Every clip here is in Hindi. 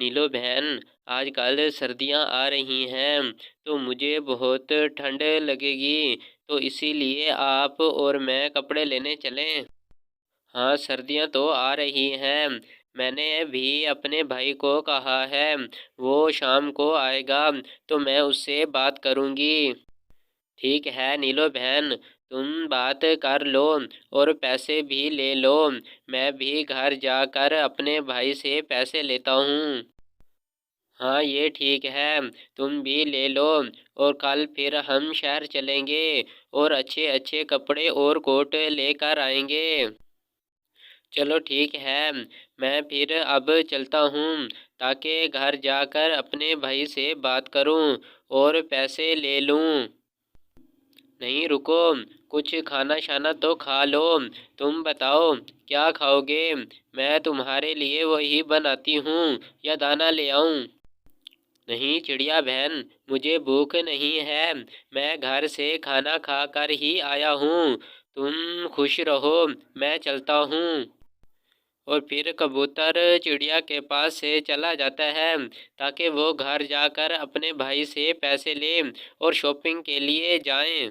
नीलो बहन, आजकल सर्दियाँ आ रही हैं तो मुझे बहुत ठंड लगेगी, तो इसीलिए आप और मैं कपड़े लेने चलें। हाँ, सर्दियाँ तो आ रही हैं। मैंने भी अपने भाई को कहा है, वो शाम को आएगा तो मैं उससे बात करूँगी। ठीक है नीलो बहन, तुम बात कर लो और पैसे भी ले लो। मैं भी घर जाकर अपने भाई से पैसे लेता हूँ। हाँ ये ठीक है, तुम भी ले लो और कल फिर हम शहर चलेंगे और अच्छे अच्छे कपड़े और कोट लेकर आएंगे। चलो ठीक है, मैं फिर अब चलता हूँ ताकि घर जाकर अपने भाई से बात करूँ और पैसे ले लूँ। नहीं रुको, कुछ खाना शाना तो खा लो। तुम बताओ क्या खाओगे? मैं तुम्हारे लिए वही बनाती हूँ या दाना ले आऊँ? नहीं चिड़िया बहन, मुझे भूख नहीं है। मैं घर से खाना खा कर ही आया हूँ। तुम खुश रहो, मैं चलता हूँ। और फिर कबूतर चिड़िया के पास से चला जाता है ताकि वो घर जाकर अपने भाई से पैसे ले और शॉपिंग के लिए जाएं।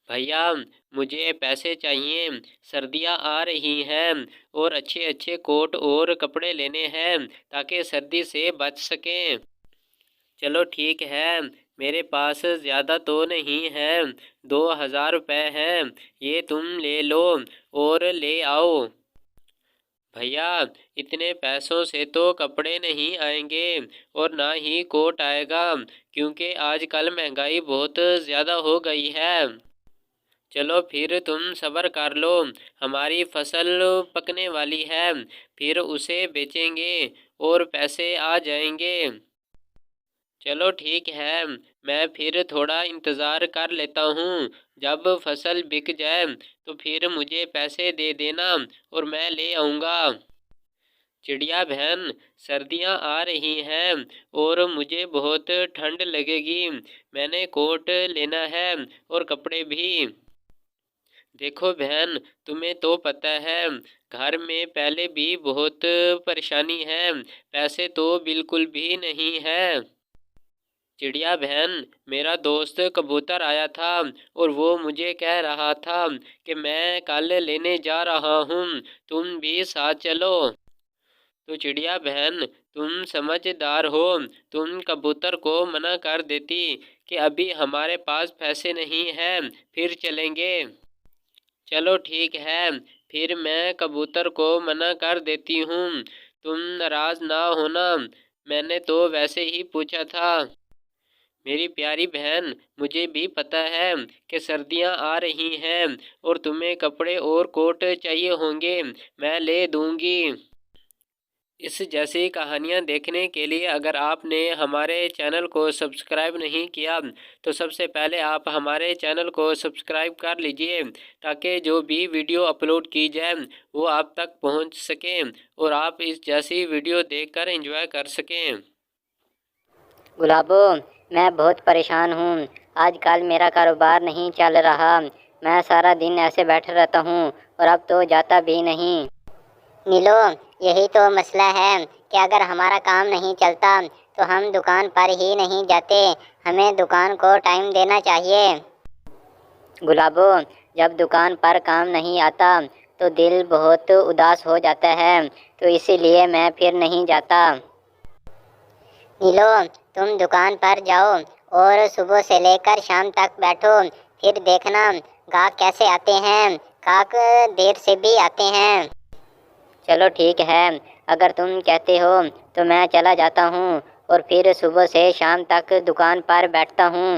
भैया, मुझे पैसे चाहिए। सर्दियाँ आ रही हैं और अच्छे अच्छे कोट और कपड़े लेने हैं ताकि सर्दी से बच सकें। चलो ठीक है, मेरे पास ज़्यादा तो नहीं है, 2000 रुपये हैं, ये तुम ले लो और ले आओ। भैया, इतने पैसों से तो कपड़े नहीं आएंगे और ना ही कोट आएगा, क्योंकि आजकल महंगाई बहुत ज़्यादा हो गई है। चलो फिर तुम सब्र कर लो, हमारी फसल पकने वाली है, फिर उसे बेचेंगे और पैसे आ जाएंगे। चलो ठीक है, मैं फिर थोड़ा इंतज़ार कर लेता हूँ। जब फसल बिक जाए तो फिर मुझे पैसे दे देना और मैं ले आऊँगा। चिड़िया बहन, सर्दियाँ आ रही हैं और मुझे बहुत ठंड लगेगी। मैंने कोट लेना है और कपड़े भी। देखो बहन, तुम्हें तो पता है घर में पहले भी बहुत परेशानी है, पैसे तो बिल्कुल भी नहीं है। चिड़िया बहन, मेरा दोस्त कबूतर आया था और वो मुझे कह रहा था कि मैं कल लेने जा रहा हूँ, तुम भी साथ चलो। तो चिड़िया बहन, तुम समझदार हो, तुम कबूतर को मना कर देती कि अभी हमारे पास पैसे नहीं हैं, फिर चलेंगे। चलो ठीक है, फिर मैं कबूतर को मना कर देती हूँ। तुम नाराज़ ना होना, मैंने तो वैसे ही पूछा था। मेरी प्यारी बहन, मुझे भी पता है कि सर्दियाँ आ रही हैं और तुम्हें कपड़े और कोट चाहिए होंगे, मैं ले दूँगी। इस जैसी कहानियाँ देखने के लिए अगर आपने हमारे चैनल को सब्सक्राइब नहीं किया तो सबसे पहले आप हमारे चैनल को सब्सक्राइब कर लीजिए ताकि जो भी वीडियो अपलोड की जाए वो आप तक पहुंच सके और आप इस जैसी वीडियो देखकर एंजॉय कर सकें। गुलाबो, मैं बहुत परेशान हूँ। आजकल मेरा कारोबार नहीं चल रहा। मैं सारा दिन ऐसे बैठा रहता हूँ और अब तो जाता भी नहीं। नीलो, यही तो मसला है कि अगर हमारा काम नहीं चलता तो हम दुकान पर ही नहीं जाते। हमें दुकान को टाइम देना चाहिए। गुलाबो, जब दुकान पर काम नहीं आता तो दिल बहुत उदास हो जाता है, तो इसीलिए मैं फिर नहीं जाता। नीलो, तुम दुकान पर जाओ और सुबह से लेकर शाम तक बैठो, फिर देखना गाहक कैसे आते हैं। गाहक देर से भी आते हैं। चलो ठीक है, अगर तुम कहते हो तो मैं चला जाता हूँ और फिर सुबह से शाम तक दुकान पर बैठता हूँ।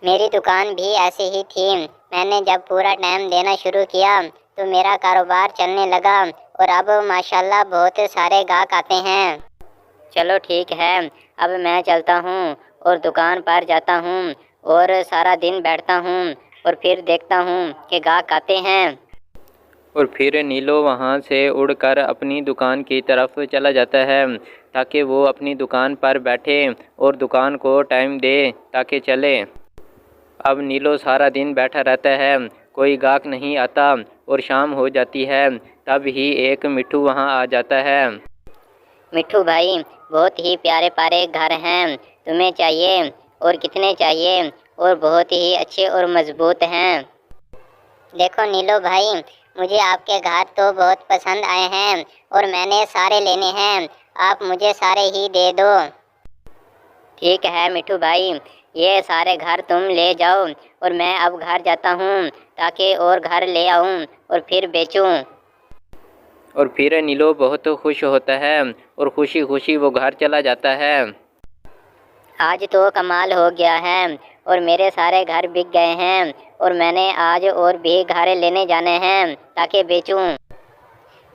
मेरी दुकान भी ऐसे ही थी। मैंने जब पूरा टाइम देना शुरू किया तो मेरा कारोबार चलने लगा और अब माशाल्लाह बहुत सारे गाहक आते हैं। चलो ठीक है, अब मैं चलता हूँ और दुकान पर जाता हूँ और सारा दिन बैठता हूँ और फिर देखता हूँ कि गाहक आते हैं। और फिर नीलो वहाँ से उड़कर अपनी दुकान की तरफ चला जाता है ताकि वो अपनी दुकान पर बैठे और दुकान को टाइम दे ताकि चले। अब नीलो सारा दिन बैठा रहता है, कोई गाहक नहीं आता और शाम हो जाती है। तब ही एक मिट्ठू वहाँ आ जाता है। मिट्ठू भाई, बहुत ही प्यारे प्यारे घर हैं। तुम्हें चाहिए और कितने चाहिए? और बहुत ही अच्छे और मजबूत हैं। देखो नीलो भाई, मुझे आपके घर तो बहुत पसंद आए हैं और मैंने सारे लेने हैं। आप मुझे सारे ही दे दो। ठीक है मिट्ठू भाई, ये सारे घर तुम ले जाओ और मैं अब घर जाता हूँ ताकि और घर ले आऊँ और फिर बेचूँ। और फिर नीलो बहुत खुश होता है और खुशी खुशी वो घर चला जाता है। आज तो कमाल हो गया है और मेरे सारे घर बिक गए हैं और मैंने आज और भी घर लेने जाने हैं ताकि बेचूं।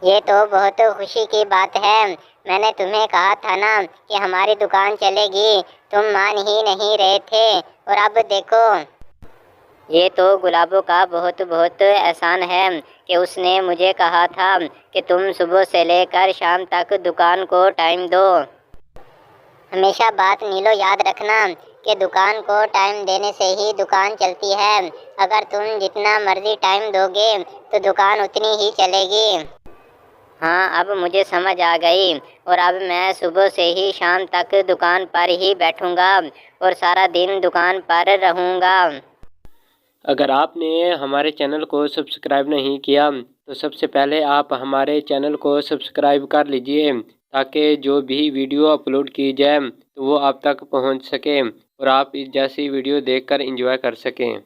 ये तो बहुत खुशी की बात है। मैंने तुम्हें कहा था ना कि हमारी दुकान चलेगी, तुम मान ही नहीं रहे थे और अब देखो। ये तो गुलाबों का बहुत बहुत एहसान है कि उसने मुझे कहा था कि तुम सुबह से लेकर शाम तक दुकान को टाइम दो। हमेशा बात नीलो याद रखना कि दुकान को टाइम देने से ही दुकान चलती है। अगर तुम जितना मर्जी टाइम दोगे तो दुकान उतनी ही चलेगी। हाँ, अब मुझे समझ आ गई और अब मैं सुबह से ही शाम तक दुकान पर ही बैठूंगा और सारा दिन दुकान पर रहूंगा। अगर आपने हमारे चैनल को सब्सक्राइब नहीं किया तो सबसे पहले आप हमारे चैनल को सब्सक्राइब कर लीजिए ताकि जो भी वीडियो अपलोड की जाए तो वो आप तक पहुंच सके और आप इस जैसी वीडियो देखकर एंजॉय कर सकें।